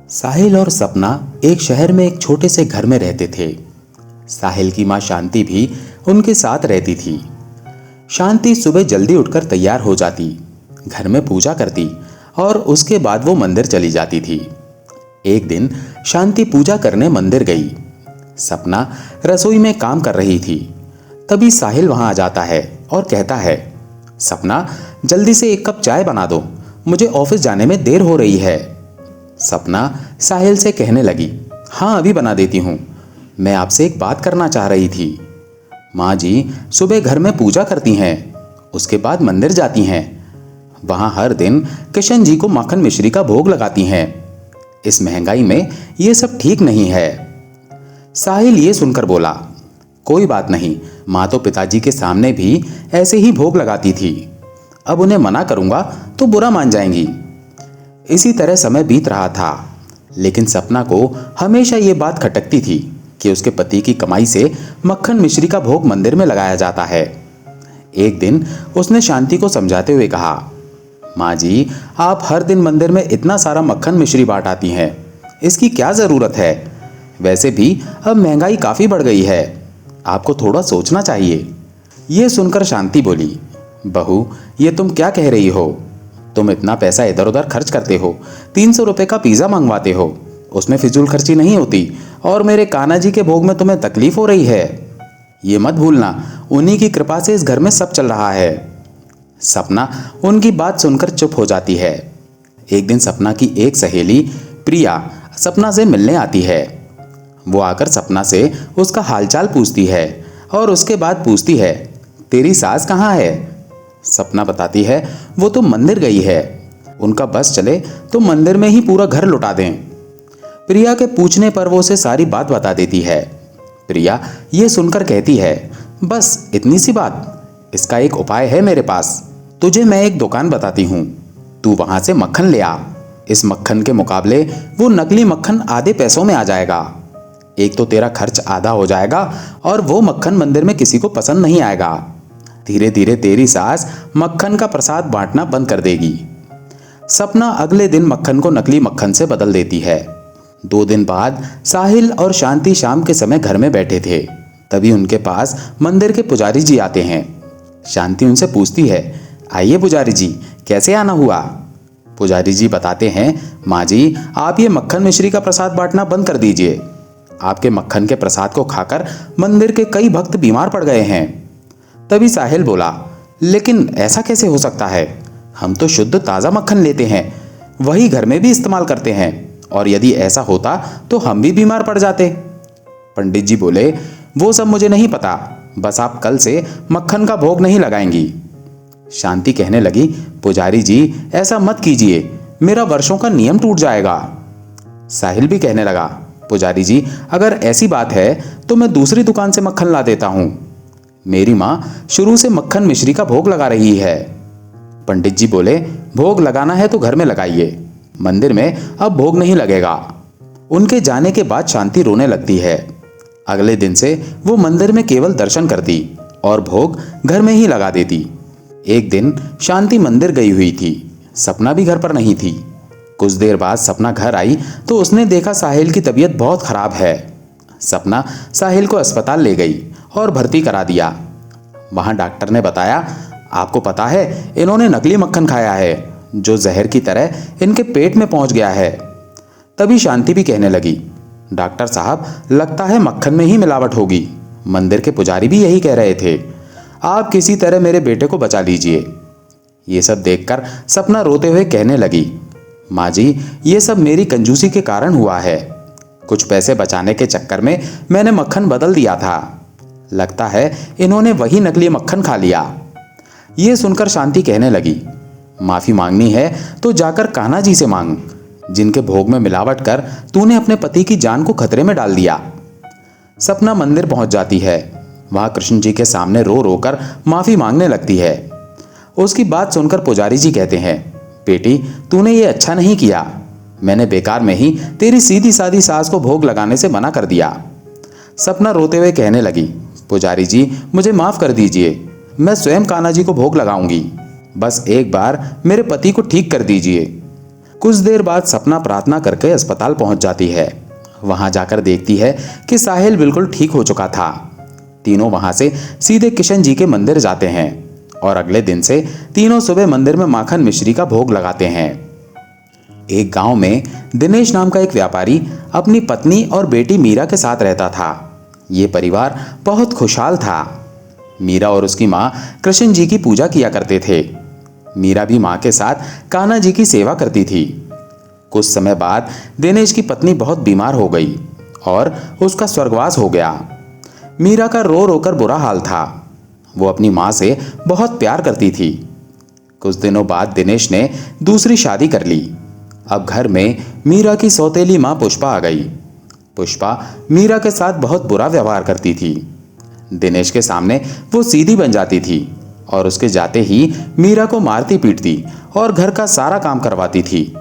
साहिल और सपना एक शहर में एक छोटे से घर में रहते थे। साहिल की माँ शांति भी उनके साथ रहती थी। शांति सुबह जल्दी उठकर तैयार हो जाती, घर में पूजा करती और उसके बाद वो मंदिर चली जाती थी। एक दिन शांति पूजा करने मंदिर गई। सपना रसोई में काम कर रही थी। तभी साहिल वहां आ जाता है और कहता है, सपना जल्दी से एक कप चाय बना दो, मुझे ऑफिस जाने में देर हो रही है। सपना साहिल से कहने लगी, हाँ अभी बना देती हूँ, मैं आपसे एक बात करना चाह रही थी। माँ जी सुबह घर में पूजा करती हैं, उसके बाद मंदिर जाती हैं, वहाँ हर दिन किशन जी को माखन मिश्री का भोग लगाती हैं। इस महंगाई में ये सब ठीक नहीं है। साहिल ये सुनकर बोला, कोई बात नहीं, माँ तो पिताजी के सामने भी ऐसे ही भोग लगाती थी, अब उन्हें मना करूंगा तो बुरा मान जाएंगी। इसी तरह समय बीत रहा था, लेकिन सपना को हमेशा ये बात खटकती थी कि उसके पति की कमाई से मक्खन मिश्री का भोग मंदिर में लगाया जाता है। एक दिन उसने शांति को समझाते हुए कहा, माँ जी आप हर दिन मंदिर में इतना सारा मक्खन मिश्री बांट आती हैं, इसकी क्या ज़रूरत है? वैसे भी अब महंगाई काफ़ी बढ़ गई है, आपको थोड़ा सोचना चाहिए। ये सुनकर शांति बोली, बहू ये तुम क्या कह रही हो? तुम इतना पैसा इधर उधर खर्च करते हो, 300 रुपये का पिज़्ज़ा मंगवाते हो, उसमें फिजूल खर्ची नहीं होती, और मेरे कान्हा जी के भोग में तुम्हें तकलीफ हो रही है। ये मत भूलना, उन्हीं की कृपा से इस घर में सब चल रहा है। सपना उनकी बात सुनकर चुप हो जाती है। एक दिन सपना की एक सहेली प्रिया सपना से मिलने आती है। वो आकर सपना से उसका हालचाल पूछती है और उसके बाद पूछती है, तेरी सास कहाँ है? सपना बताती है, वो तो मंदिर गई है, उनका बस चले तो मंदिर में ही पूरा घर लुटा दें। प्रिया के पूछने पर वो उसे सारी बात बता देती है। प्रिया ये सुनकर कहती है, बस इतनी सी बात? इसका एक उपाय है मेरे पास, तुझे मैं एक दुकान बताती हूँ, तू वहां से मक्खन ले आ। इस मक्खन के मुकाबले वो नकली मक्खन आधे पैसों में आ जाएगा। एक तो तेरा खर्च आधा हो जाएगा और वो मक्खन मंदिर में किसी को पसंद नहीं आएगा। धीरे धीरे तेरी सास मक्खन का प्रसाद बांटना बंद कर देगी। सपना अगले दिन मक्खन को नकली मक्खन से बदल देती है। 2 दिन बाद साहिल और शांति शाम के समय घर में बैठे थे। तभी उनके पास मंदिर के पुजारी जी आते हैं। शांति उनसे पूछती है, आइए पुजारी जी, कैसे आना हुआ? पुजारी जी बताते हैं, माँ जी आप ये मक्खन मिश्री का प्रसाद बांटना बंद कर दीजिए। आपके मक्खन के प्रसाद को खाकर मंदिर के कई भक्त बीमार पड़ गए हैं। तभी साहिल बोला, लेकिन ऐसा कैसे हो सकता है? हम तो शुद्ध ताज़ा मक्खन लेते हैं, वही घर में भी इस्तेमाल करते हैं, और यदि ऐसा होता तो हम भी बीमार पड़ जाते। पंडित जी बोले, वो सब मुझे नहीं पता, बस आप कल से मक्खन का भोग नहीं लगाएंगी। शांति कहने लगी, पुजारी जी ऐसा मत कीजिए, मेरा वर्षों का नियम टूट जाएगा। साहिल भी कहने लगा, पुजारी जी अगर ऐसी बात है तो मैं दूसरी दुकान से मक्खन ला देता हूँ, मेरी माँ शुरू से मक्खन मिश्री का भोग लगा रही है। पंडित जी बोले, भोग लगाना है तो घर में लगाइए, मंदिर में अब भोग नहीं लगेगा। उनके जाने के बाद शांति रोने लगती है। अगले दिन से वो मंदिर में केवल दर्शन करती और भोग घर में ही लगा देती। एक दिन शांति मंदिर गई हुई थी, सपना भी घर पर नहीं थी। कुछ देर बाद सपना घर आई तो उसने देखा साहिल की तबीयत बहुत खराब है। सपना साहिल को अस्पताल ले गई और भर्ती करा दिया। वहां डॉक्टर ने बताया, आपको पता है इन्होंने नकली मक्खन खाया है, जो जहर की तरह इनके पेट में पहुंच गया है। तभी शांति भी कहने लगी, डॉक्टर साहब लगता है मक्खन में ही मिलावट होगी, मंदिर के पुजारी भी यही कह रहे थे, आप किसी तरह मेरे बेटे को बचा लीजिए। ये सब देखकर सपना रोते हुए कहने लगी, माँ जी ये सब मेरी कंजूसी के कारण हुआ है, कुछ पैसे बचाने के चक्कर में मैंने मक्खन बदल दिया था, लगता है इन्होंने वही नकली मक्खन खा लिया। ये सुनकर शांति कहने लगी, माफी मांगनी है तो जाकर कान्हा जी से मांग, जिनके भोग में मिलावट कर तूने अपने पति की जान को खतरे में डाल दिया। सपना मंदिर पहुंच जाती है। वहां कृष्ण जी के सामने रो रो कर माफी मांगने लगती है। उसकी बात सुनकर पुजारी जी कहते हैं, बेटी तूने ये अच्छा नहीं किया, मैंने बेकार में ही तेरी सीधी सादी सास को भोग लगाने से मना कर दिया। सपना रोते हुए कहने लगी, पुजारी जी मुझे माफ कर दीजिए, मैं स्वयं कान्हा जी को भोग लगाऊंगी, बस एक बार मेरे पति को ठीक कर दीजिए। कुछ देर बाद सपना प्रार्थना करके अस्पताल पहुंच जाती है। वहां जाकर देखती है कि साहिल बिल्कुल ठीक हो चुका था। तीनों वहां से सीधे किशन जी के मंदिर जाते हैं और अगले दिन से तीनों सुबह मंदिर में माखन मिश्री का भोग लगाते हैं। एक गांव में दिनेश नाम का एक व्यापारी अपनी पत्नी और बेटी मीरा के साथ रहता था। ये परिवार बहुत खुशहाल था। मीरा और उसकी माँ कृष्ण जी की पूजा किया करते थे। मीरा भी माँ के साथ कान्हा जी की सेवा करती थी। कुछ समय बाद दिनेश की पत्नी बहुत बीमार हो गई और उसका स्वर्गवास हो गया। मीरा का रो रोकर बुरा हाल था। वो अपनी माँ से बहुत प्यार करती थी। कुछ दिनों बाद दिनेश ने दूसरी शादी कर ली। अब घर में मीरा की सौतेली माँ पुष्पा आ गई। पुष्पा मीरा के साथ बहुत बुरा व्यवहार करती थी। दिनेश के सामने वो सीधी बन जाती थी और उसके जाते ही मीरा को मारती पीटती और घर का सारा काम करवाती थी।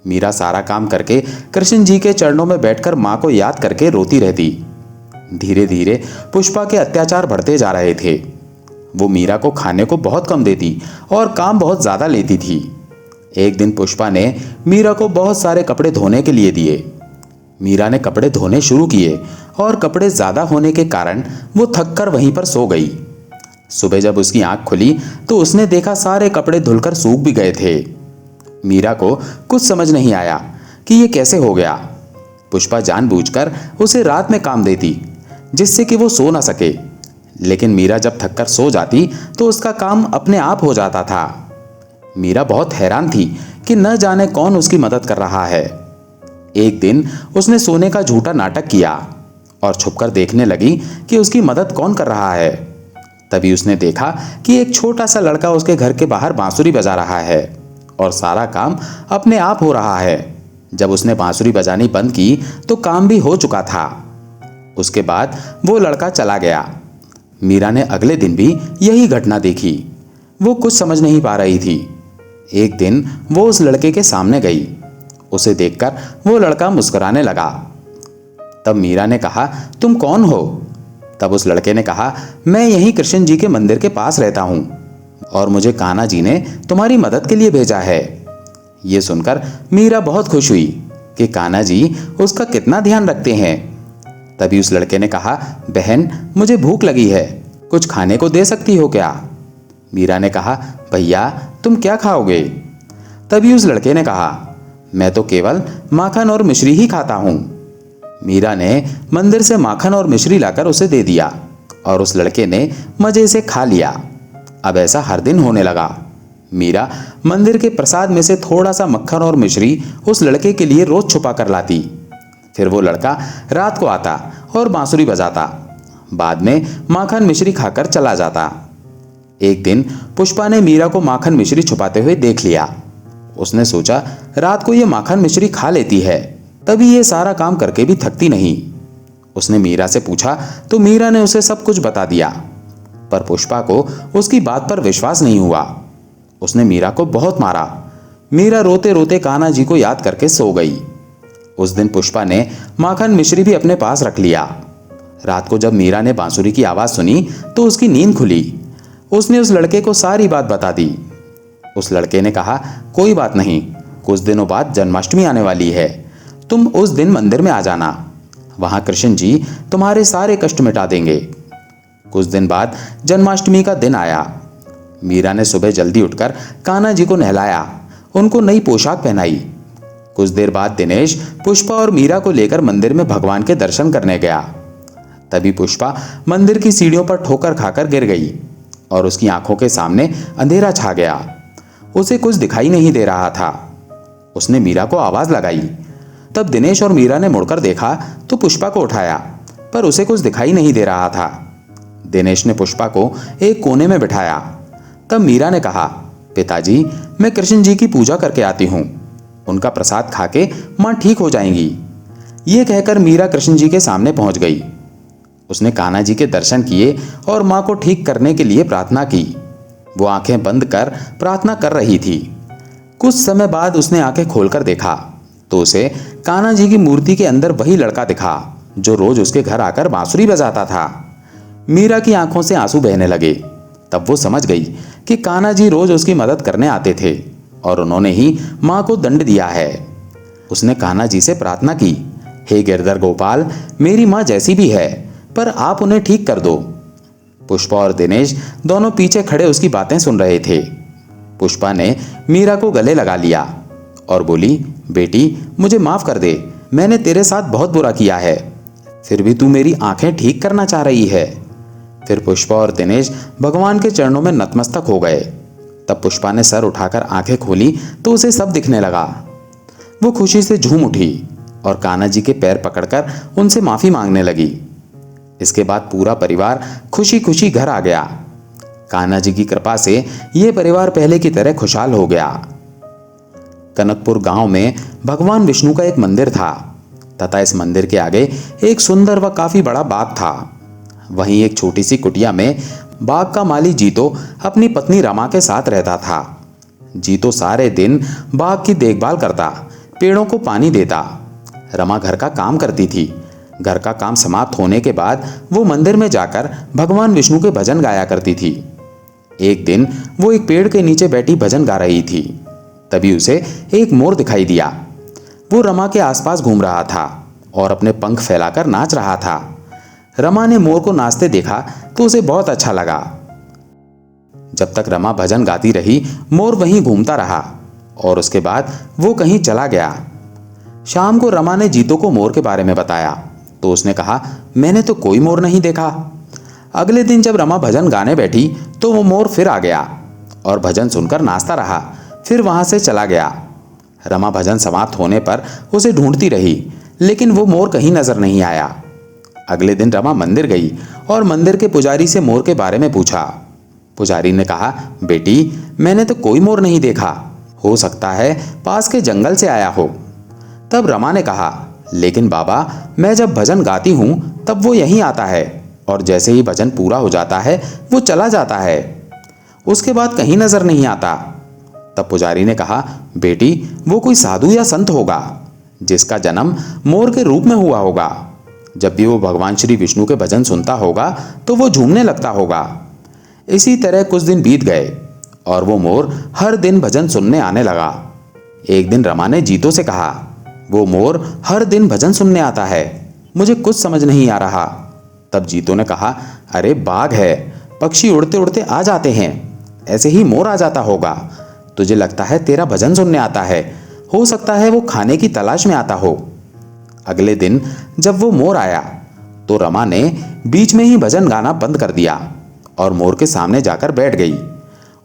मीरा सारा काम करके कृष्ण जी के चरणों में बैठकर माँ को याद करके रोती रहती। धीरे धीरे पुष्पा के अत्याचार बढ़ते जा रहे थे। वो मीरा को खाने को बहुत कम देती और काम बहुत ज्यादा लेती थी। एक दिन पुष्पा ने मीरा को बहुत सारे कपड़े धोने के लिए दिए। मीरा ने कपड़े धोने शुरू किए और कपड़े ज्यादा होने के कारण वो थककर वहीं पर सो गई। सुबह जब उसकी आंख खुली तो उसने देखा सारे कपड़े धुलकर सूख भी गए थे। मीरा को कुछ समझ नहीं आया कि ये कैसे हो गया। पुष्पा जानबूझकर उसे रात में काम देती जिससे कि वो सो ना सके, लेकिन मीरा जब थककर सो जाती तो उसका काम अपने आप हो जाता था। मीरा बहुत हैरान थी कि न जाने कौन उसकी मदद कर रहा है। एक दिन उसने सोने का झूठा नाटक किया और छुपकर देखने लगी कि उसकी मदद कौन कर रहा है। तभी उसने देखा कि एक छोटा सा लड़का उसके घर के बाहर बांसुरी बजा रहा है और सारा काम अपने आप हो रहा है। जब उसने बांसुरी बजानी बंद की तो काम भी हो चुका था। उसके बाद वो लड़का चला गया। मीरा ने अगले दिन भी यही घटना देखी। वो कुछ समझ नहीं पा रही थी। एक दिन वो उस लड़के के सामने गई। उसे देखकर वो लड़का मुस्कुराने लगा। तब मीरा ने कहा, तुम कौन हो? तब उस लड़के ने कहा, मैं यहीं कृष्ण जी के मंदिर के पास रहता हूं और मुझे कान्हा जी ने तुम्हारी मदद के लिए भेजा है। ये सुनकर मीरा बहुत खुश हुई कि कान्हा जी उसका कितना ध्यान रखते हैं। तभी उस लड़के ने कहा, बहन मुझे भूख लगी है, कुछ खाने को दे सकती हो क्या? मीरा ने कहा, भैया तुम क्या खाओगे? तभी उस लड़के ने कहा, मैं तो केवल माखन और मिश्री ही खाता हूं। मीरा ने मंदिर से माखन और मिश्री लाकर उसे दे दिया और उस लड़के ने मजे से खा लिया। अब ऐसा हर दिन होने लगा। मीरा मंदिर के प्रसाद में से थोड़ा सा मक्खन और मिश्री उस लड़के के लिए रोज छुपा कर लाती। फिर वो लड़का रात को आता और बांसुरी बजाता। बाद में माखन मिश्री खाकर चला जाता। एक दिन पुष्पा ने मीरा को माखन मिश्री छुपाते हुए देख लिया। उसने सोचा रात को ये माखन मिश्री खा लेती है, तभी ये सारा काम करके भी थकती नहीं। उसने मीरा से पूछा तो मीरा ने उसे सब कुछ बता दिया, पर पुष्पा को उसकी बात पर विश्वास नहीं हुआ। उसने मीरा को बहुत मारा। मीरा रोते रोते कान्हा जी को याद करके सो गई। उस दिन पुष्पा ने माखन मिश्री भी अपने पास रख लिया। रात को जब मीरा ने बांसुरी की आवाज सुनी तो उसकी नींद खुली। उसने उस लड़के को सारी बात बता दी। उस लड़के ने कहा, कोई बात नहीं, कुछ दिनों बाद जन्माष्टमी आने वाली है, तुम उस दिन मंदिर में आ जाना, वहां कृष्ण जी तुम्हारे सारे कष्ट मिटा देंगे। कुछ दिन बाद जन्माष्टमी का दिन आया। मीरा ने सुबह जल्दी उठकर कान्हा जी को नहलाया, उनको नई पोशाक पहनाई। कुछ देर बाद दिनेश पुष्पा और मीरा को लेकर मंदिर में भगवान के दर्शन करने गया। तभी पुष्पा मंदिर की सीढ़ियों पर ठोकर खाकर गिर गई और उसकी आंखों के सामने अंधेरा छा गया। उसे कुछ दिखाई नहीं दे रहा था। उसने मीरा को आवाज लगाई। तब दिनेश और मीरा ने मुड़कर देखा तो पुष्पा को उठाया, पर उसे कुछ दिखाई नहीं दे रहा था। दिनेश ने पुष्पा को एक कोने में बिठाया। तब मीरा ने कहा, पिताजी मैं कृष्ण जी की पूजा करके आती हूँ, उनका प्रसाद खाके माँ ठीक हो जाएंगी। ये कहकर मीरा कृष्ण जी के सामने पहुंच गई। उसने कान्हा जी के दर्शन किए और माँ को ठीक करने के लिए प्रार्थना की। वो आंखें बंद कर प्रार्थना कर रही थी। कुछ समय बाद उसने आंखें खोलकर देखा तो उसे कान्हा जी की मूर्ति के अंदर वही लड़का दिखा जो रोज उसके घर आकर बांसुरी बजाता था। मीरा की आंखों से आंसू बहने लगे। तब वो समझ गई कि कान्हा जी रोज उसकी मदद करने आते थे और उन्होंने ही माँ को दंड दिया है। उसने कान्हा जी से प्रार्थना की, हे गिरधर गोपाल, मेरी माँ जैसी भी है, पर आप उन्हें ठीक कर दो। पुष्पा और दिनेश दोनों पीछे खड़े उसकी बातें सुन रहे थे। पुष्पा ने मीरा को गले लगा लिया और बोली, बेटी मुझे माफ कर दे, मैंने तेरे साथ बहुत बुरा किया है, फिर भी तू मेरी आंखें ठीक करना चाह रही है। फिर पुष्पा और दिनेश भगवान के चरणों में नतमस्तक हो गए। तब पुष्पा ने सर उठाकर आंखें खोली तो उसे सब दिखने लगा। वो खुशी से झूम उठी और कान्हा जी के पैर पकड़कर उनसे माफी मांगने लगी। इसके बाद पूरा परिवार खुशी खुशी घर आ गया। कान्हा जी की कृपा से यह परिवार पहले की तरह खुशहाल हो गया। कनकपुर गांव में भगवान विष्णु का एक मंदिर था तथा इस मंदिर के आगे एक सुंदर व काफी बड़ा बाग था। वहीं एक छोटी सी कुटिया में बाग का माली जीतो अपनी पत्नी रमा के साथ रहता था। जीतो सारे दिन बाग की देखभाल करता, पेड़ों को पानी देता। रमा घर का काम करती थी। घर का काम समाप्त होने के बाद वो मंदिर में जाकर भगवान विष्णु के भजन गाया करती थी। एक दिन वो एक पेड़ के नीचे बैठी भजन गा रही थी। तभी उसे एक मोर दिखाई दिया। वो रमा के आसपास घूम रहा था और अपने पंख फैलाकर नाच रहा था। रमा ने मोर को नाचते देखा तो उसे बहुत अच्छा लगा। जब तक रमा भजन गाती रही, मोर वहीं घूमता रहा और उसके बाद वो कहीं चला गया। शाम को रमा ने जीतो को मोर के बारे में बताया तो उसने कहा, मैंने तो कोई मोर नहीं देखा। अगले दिन जब रमा भजन गाने बैठी तो वो मोर फिर आ गया और भजन सुनकर नाचता रहा, फिर वहां से चला गया। रमा भजन समाप्त होने पर उसे ढूंढती रही, लेकिन वो मोर कहीं नजर नहीं आया। अगले दिन रमा मंदिर गई और मंदिर के पुजारी से मोर के बारे में पूछा। पुजारी ने कहा, बेटी मैंने तो कोई मोर नहीं देखा, हो सकता है पास के जंगल से आया हो। तब रमा ने कहा, लेकिन बाबा मैं जब भजन गाती हूं तब वो यहीं आता है और जैसे ही भजन पूरा हो जाता है वो चला जाता है, उसके बाद कहीं नजर नहीं आता। तब पुजारी ने कहा, बेटी वो कोई साधु या संत होगा जिसका जन्म मोर के रूप में हुआ होगा। जब भी वो भगवान श्री विष्णु के भजन सुनता होगा तो वो झूमने लगता होगा। इसी तरह कुछ दिन बीत गए और वो मोर हर दिन भजन सुनने आने लगा। एक दिन रमा ने जीतो से कहा, वो मोर हर दिन भजन सुनने आता है, मुझे कुछ समझ नहीं आ रहा। तब जीतो ने कहा, अरे बाग है, पक्षी उड़ते उड़ते आ जाते हैं, ऐसे ही मोर आ जाता होगा। तुझे लगता है तेरा भजन सुनने आता है, हो सकता है वो खाने की तलाश में आता हो। अगले दिन जब वो मोर आया तो रमा ने बीच में ही भजन गाना बंद कर दिया और मोर के सामने जाकर बैठ गई।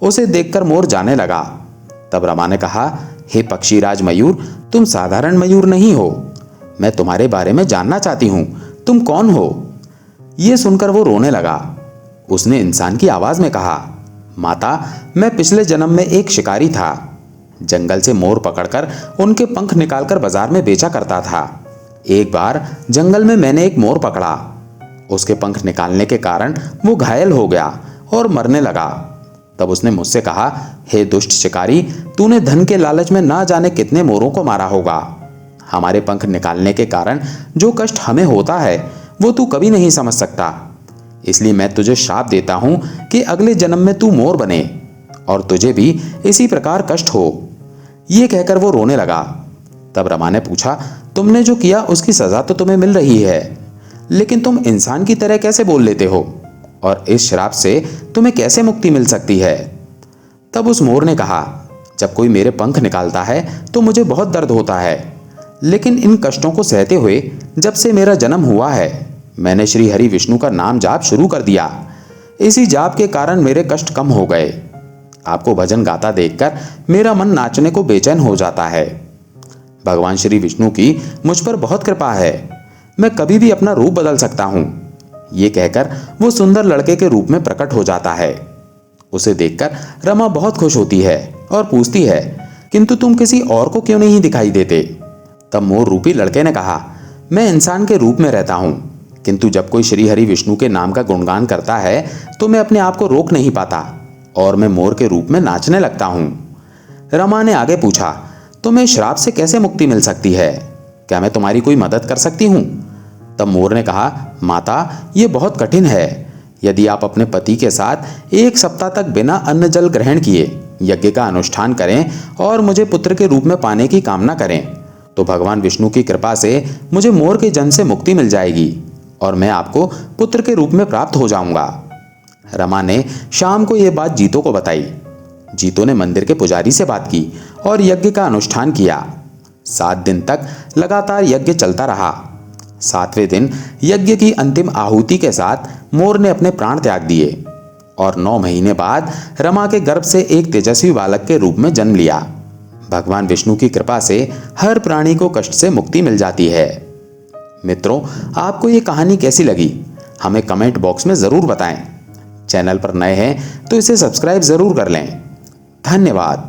उसे देखकर मोर जाने लगा। तब रमा ने कहा, हे पक्षीराज मयूर, तुम साधारण मयूर नहीं हो, मैं तुम्हारे बारे में जानना चाहती हूं, तुम कौन हो? यह सुनकर वो रोने लगा। उसने इंसान की आवाज में कहा, माता मैं पिछले जन्म में एक शिकारी था, जंगल से मोर पकड़कर उनके पंख निकालकर बाजार में बेचा करता था। एक बार जंगल में मैंने एक मोर पकड़ा, उसके पंख निकालने के कारण वो घायल हो गया और मरने लगा। तब उसने मुझसे कहा, हे दुष्ट शिकारी, तूने धन के लालच में ना जाने कितने मोरों को मारा होगा। हमारे पंख निकालने के कारण जो कष्ट हमें होता है वो तू कभी नहीं समझ सकता, इसलिए मैं तुझे श्राप देता हूं कि अगले जन्म में तू मोर बने और तुझे भी इसी प्रकार कष्ट हो। ये कहकर वो रोने लगा। तब रमा ने पूछा, तुमने जो किया उसकी सजा तो तुम्हें मिल रही है, लेकिन तुम इंसान की तरह कैसे बोल लेते हो और इस श्राप से तुम्हें कैसे मुक्ति मिल सकती है? तब उस मोर ने कहा, जब कोई मेरे पंख निकालता है तो मुझे बहुत दर्द होता है, लेकिन इन कष्टों को सहते हुए जब से मेरा जन्म हुआ है मैंने श्री हरि विष्णु का नाम जाप शुरू कर दिया। इसी जाप के कारण मेरे कष्ट कम हो गए। आपको भजन गाता देखकर मेरा मन नाचने को बेचैन हो जाता है। भगवान श्री विष्णु की मुझ पर बहुत कृपा है, मैं कभी भी अपना रूप बदल सकता हूं। ये कहकर वो सुंदर लड़के के रूप में प्रकट हो जाता है। उसे देखकर रमा बहुत खुश होती है और पूछती है, किंतु तुम किसी और को क्यों नहीं दिखाई देते? तब मोर रूपी लड़के ने कहा, मैं इंसान के रूप में रहता हूं, किंतु जब कोई श्री हरि विष्णु के नाम का गुणगान करता है तो मैं अपने आप को रोक नहीं पाता और मैं मोर के रूप में नाचने लगता हूं। रमा ने आगे पूछा, तुम्हें श्राप से कैसे मुक्ति मिल सकती है? क्या मैं तुम्हारी कोई मदद कर सकती हूं? तब मोर ने कहा, माता ये बहुत कठिन है। यदि आप अपने पति के साथ 1 सप्ताह तक बिना अन्न जल ग्रहण किए यज्ञ का अनुष्ठान करें और मुझे पुत्र के रूप में पाने की कामना करें तो भगवान विष्णु की कृपा से मुझे मोर के जन्म से मुक्ति मिल जाएगी और मैं आपको पुत्र के रूप में प्राप्त हो जाऊंगा। रमा ने शाम को यह बात जीतो को बताई। जीतो ने मंदिर के पुजारी से बात की और यज्ञ का अनुष्ठान किया। 7 दिन तक लगातार यज्ञ चलता रहा। 7वें दिन यज्ञ की अंतिम आहुति के साथ मोर ने अपने प्राण त्याग दिए और 9 महीने बाद रमा के गर्भ से एक तेजस्वी बालक के रूप में जन्म लिया। भगवान विष्णु की कृपा से हर प्राणी को कष्ट से मुक्ति मिल जाती है। मित्रों, आपको ये कहानी कैसी लगी हमें कमेंट बॉक्स में जरूर बताएं। चैनल पर नए हैं तो इसे सब्सक्राइब जरूर कर लें। धन्यवाद।